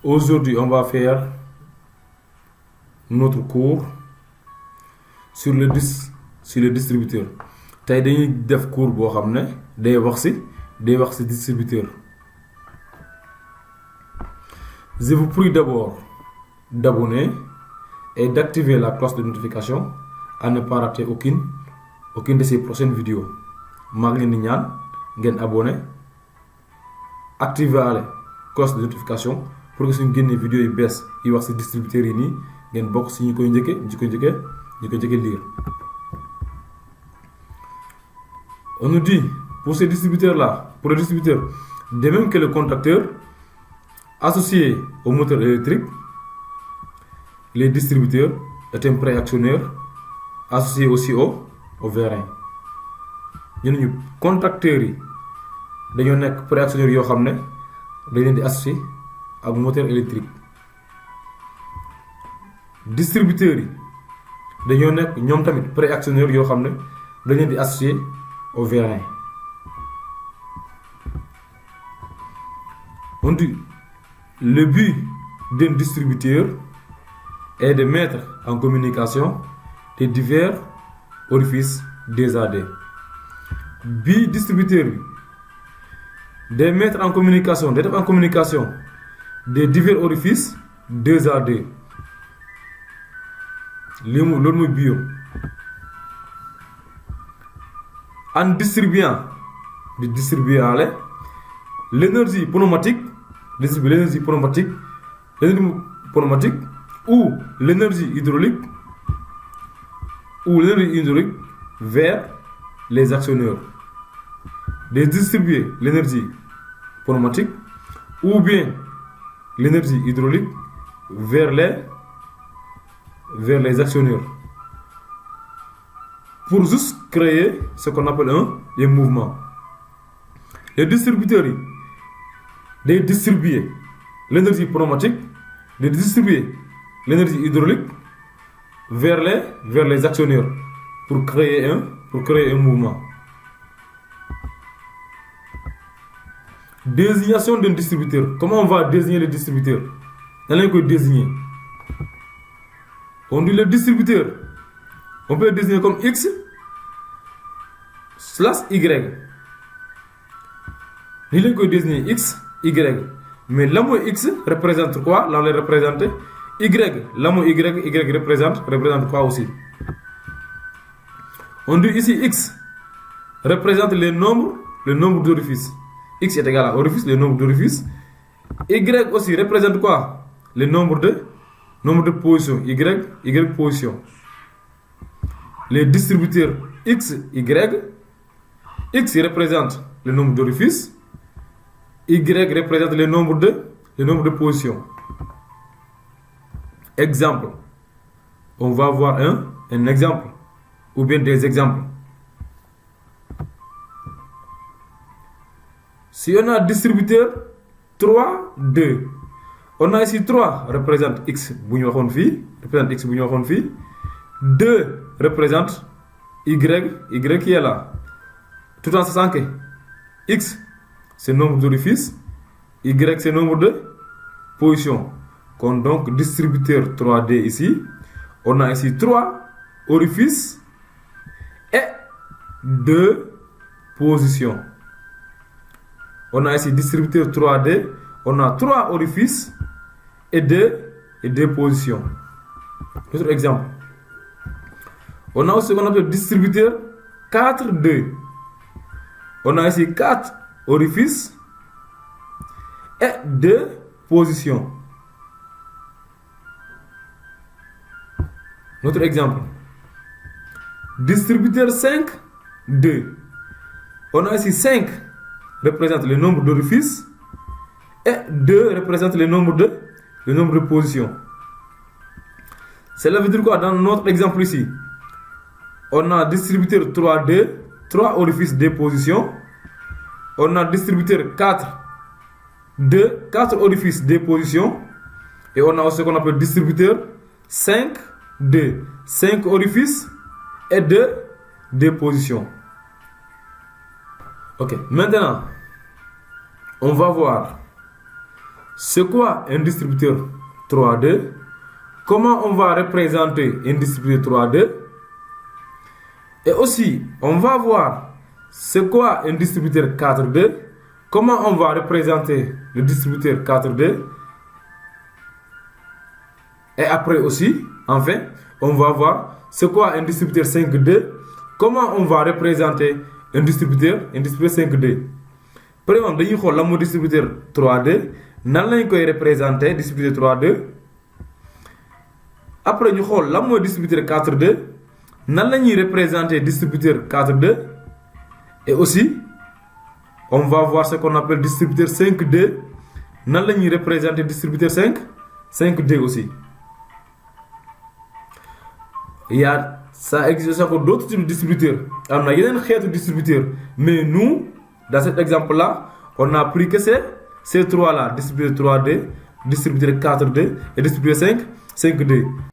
Aujourd'hui, on va faire notre cours sur le distributeur. Tay dañuy def cours boo xam ne day wax ci distributeur. Je vous prie d'abord d'abonner et d'activer la cloche de notification à ne pas rater aucune de ces prochaines vidéos. maa ngi leen di ñaan ngeen abonné activer la cloche de notification pour que suñu génnee vidéo yu bees yi wax ci distributeur yi nii ngeen bokk ci ñi koy njëkke lire. On nous dit pour ces distributeurs-là, pour le distributeur, de même que le contacteur associé au moteur électrique, les distributeurs est un préactionneur associé aussi au vérin. Ñu contacteurs yi dañoo nekk préactionneur yoo xam ne dañ leen di associé ak moteur électrique. Distributeurs yi dañoo nekk ñoom tamit préactionneur yoo xam ne dañ leen di associé au vérin. On dit le but d'un distributeur est de mettre en communication les divers orifices des AD. Bi distributeur bi de mettre en communication des divers orifices des AD. Loolu mooy bio. En distribuant l'énergie pneumatique ou l'énergie hydraulique vers les actionneurs. De distribuer l'énergie pneumatique ou bien l'énergie hydraulique vers les actionneurs pour juste créer ce qu'on appelle un mouvement. Les distributeurs de distribuer l'énergie pneumatique, de distribuer l'énergie hydraulique vers les actionneurs pour créer un mouvement. Désignation d'un distributeur. Comment on va désigner le distributeur? On peut désigner. On dit le distributeur. On peut le désigner comme X / Y. Il peut désigner X, Y. Mais l'amour X représente quoi? Là, on le représente Y. L'amour Y représente quoi aussi? On dit ici X représente le nombre d'orifices. X est égal à orifice, le nombre d'orifices. Y aussi représente quoi? Le nombre de positions. Y position. Les distributeurs X, Y. X représente le nombre d'orifices. Y représente le nombre de positions. Exemple. On va voir un exemple. Ou bien des exemples. Si on a distributeur 3, 2. On a ici 3 représente X bu ñu waxoon fii. 2 représente Y qui est là. Tout en sachant que X c'est nombre d'orifices, Y c'est nombre de positions. Donc distributeur 3D ici, on a ici 3 orifices et 2 positions. On a ici distributeur 3D, on a 3 orifices et 2 positions. Autre exemple. On a aussi ce qu'on appelle distributeur 4D. On a ici 4 orifices et 2 positions. Notre exemple. Distributeur 5D. On a ici 5 représente le nombre d'orifices et 2 représente le nombre de positions. Cela veut dire quoi? Dans notre exemple ici, on a distributeur 3D, 3 orifices, 2 positions. On a distributeur 4 orifices, 2 positions. Et on a aussi ce qu'on appelle distributeur 5D, 5 orifices et 2 positions. Ok, maintenant, on va voir c'est quoi un distributeur 3-2? Comment on va représenter un distributeur 3-2? Et aussi, on va voir c'est quoi un distributeur 4-2? Comment on va représenter le distributeur 4-2? Et après aussi, enfin, on va voir c'est quoi un distributeur 5-2? Comment on va représenter un distributeur 5-2? Par exemple, dañuy xool lan mooy distributeur 3-2 nan lañ koy représenter distributeur 3-2. Après ñu xool lan mooy distributeur 4-2 nan la ñuy représenter distributeur 4-2. Et aussi on va voir ce qu'on appelle distributeur 5-2 nan la ñuy représenter distributeur 5-2 aussi. Ça existe encore d'autres types de distributeurs. On a yeneen xeetu distributeur, mais nous dans cet exemple là on a pris que ces trois là, distributeur 3-2, distributeur 4-2 et distributeur 5-2.